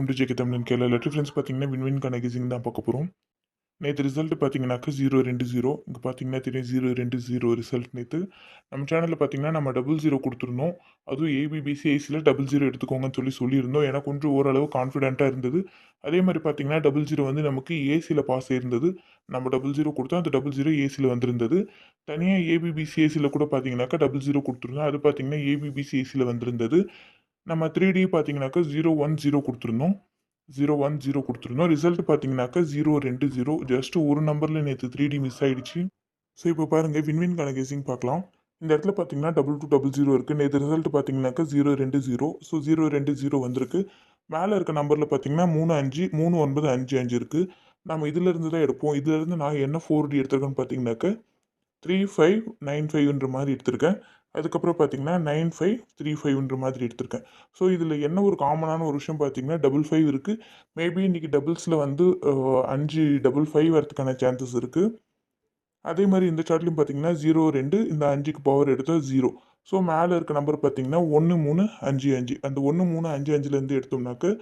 To JK தமிழன் Kerala letter friends பார்த்தீங்கன்னா வின்வின்கான guessing தான் பார்க்க போகிறோம். நேற்று ரிசல்ட் பார்த்தீங்கன்னாக்கா 0-2-0 இங்கே பார்த்தீங்கன்னா தெரியும் 0-2-0 ரிசல்ட் நேற்று நம்ம சேனலில் பார்த்தீங்கன்னா நம்ம 00 கொடுத்துருந்தோம். அதுவும் ஏபிபிசிஐசியில் 00 எடுத்துக்கோங்கன்னு சொல்லியிருந்தோம். ஏன்னா கொஞ்சம் ஓரளவு கான்ஃபிடென்ட்டாக இருந்தது. அதே மாதிரி பார்த்தீங்கன்னா 00 வந்து நமக்கு ஏசியில் பாஸ் ஆயிருந்தது. நம்ம 00 கொடுத்தோம், அந்த 00 ஏசியில் வந்திருந்தது. தனியாக ஏபிபிசிஐசியில் கூட பார்த்தீங்கன்னாக்கா 00 கொடுத்துருந்தோம். அது பார்த்தீங்கன்னா ஏபிபிசிஐசியில் வந்திருந்தது. நம்ம 3D பார்த்தீங்கன்னாக்கா 010 கொடுத்துருந்தோம். 010 கொடுத்துருந்தோம். ரிசல்ட் பார்த்தீங்கன்னாக்கா 020 ஜஸ்ட் ஒரு நம்பரில் நேற்று 3D மிஸ் ஆயிடுச்சு. ஸோ இப்போ பாருங்கள் வின்வின்கான கெஸிங் பார்க்கலாம். இந்த இடத்துல பார்த்தீங்கன்னா 2200 இருக்குது. நேற்று ரிசல்ட் பார்த்தீங்கன்னாக்கா 020. ஸோ 020 வந்திருக்கு. மேலே இருக்க நம்பரில் பார்த்தீங்கன்னா 35 3955 இருக்குது. நம்ம இதிலிருந்து தான் எடுப்போம். இதிலிருந்து நான் என்ன 4D எடுத்திருக்கேன்னு பார்த்தீங்கன்னாக்கா 3595ன்ற மாதிரி எடுத்திருக்கேன். அதுக்கப்புறம் பார்த்தீங்கன்னா 9535ன்ற மாதிரி எடுத்திருக்கேன். ஸோ இதில் என்ன ஒரு காமனான ஒரு விஷயம் பார்த்தீங்கன்னா 55 இருக்குது. மேபி இன்றைக்கி டபுள்ஸில் வந்து 5 55 வரதுக்கான சான்சஸ் இருக்குது. அதே மாதிரி இந்த சார்ட்லையும் பார்த்தீங்கன்னா 02 இந்த 5க்கு பவர் எடுத்தால் 0. ஸோ மேலே இருக்க நம்பர் பார்த்தீங்கன்னா 1355. அந்த 1355லேருந்து எடுத்தோம்னாக்க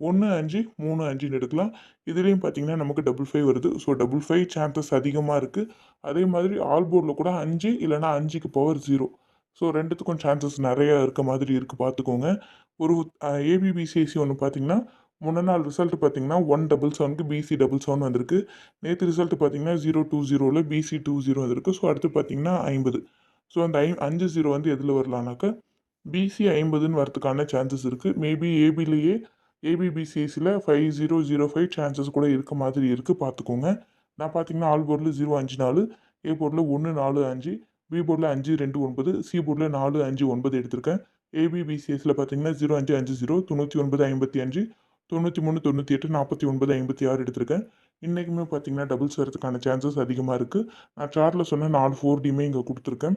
1535ன்னு எடுக்கலாம். இதுலேயும் பார்த்தீங்கன்னா நமக்கு 55 வருது. ஸோ 55 சான்சஸ் அதிகமாக இருக்குது. அதே மாதிரி ஆல் போர்டில் கூட 5 இல்லைனா 5க்கு பவர் 0. ஸோ ரெண்டுத்துக்கும் சான்சஸ் நிறையா இருக்க மாதிரி இருக்குது, பார்த்துக்கோங்க. ஒரு ஏபிபிசிஐசி ஒன்று பார்த்தீங்கன்னா முன்ன நாள் ரிசல்ட் பார்த்தீங்கன்னா 177க்கு BC77 வந்திருக்கு. நேற்று ரிசல்ட் பார்த்தீங்கன்னா 020ல் BC20 வந்திருக்கு. ஸோ அடுத்து பார்த்தீங்கன்னா 50. ஸோ அந்த 50 வந்து எதில் வரலான்னாக்கா BC 50ன்னு வரதுக்கான சான்சஸ் இருக்குது. மேபி ஏபிலேயே ஏபிபிசிஐசியில் 5005 சான்சஸ் கூட இருக்க மாதிரி இருக்குது, பார்த்துக்கோங்க. நான் பார்த்தீங்கன்னா ஆல் போர்டில் 054, ஏ போர்டில் 145, பி போர்டில் 529, சி போர்டில் 459 எடுத்திருக்கேன். ஏபிபிசிஎஸ்சில் பார்த்தீங்கன்னா 0550, 9955, 93 98, 49 56 எடுத்திருக்கேன். இன்றைக்குமே பார்த்தீங்கன்னா டபுள்ஸ் வரதுக்கான சான்சஸ் அதிகமாக இருக்குது. நான் சார்ட்டில் சொன்ன 4 4Dயுமே இங்கே கொடுத்துருக்கேன்.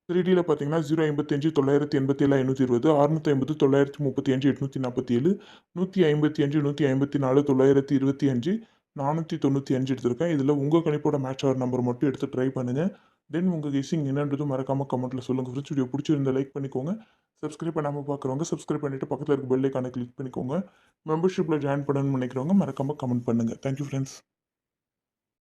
3Dயில் பார்த்தீங்கன்னா 055 987 520, 650 935 847, 155 154 925, 495 எடுத்திருக்கேன். இதில் உங்கள் கணிப்போட மேட்ச் ஆகிற நம்பர் மட்டும் எடுத்து ட்ரை பண்ணுங்கள். தென் உங்கள் கெஸிங் என்னன்றதும் மறக்காமல் கமெண்ட்டில் சொல்லுங்கள் ஃப்ரெண்ட்ஸ். வீடியோ பிடிச்சிருந்தா லைக் பண்ணிக்கோங்க. சப்ஸ்கிரைப் பண்ணாமல் பார்க்குறவங்க சப்ஸ்கிரைப் பண்ணிவிட்டு பக்கத்தில் இருக்க பெல் ஐக்கானை கிளிக் பண்ணிக்கோங்க. மெம்பர்ஷிப்பில் ஜாயின் பண்ணணும்னு நினைக்கிறவங்க மறக்காமல் கமெண்ட் பண்ணுங்கள். Thank you friends.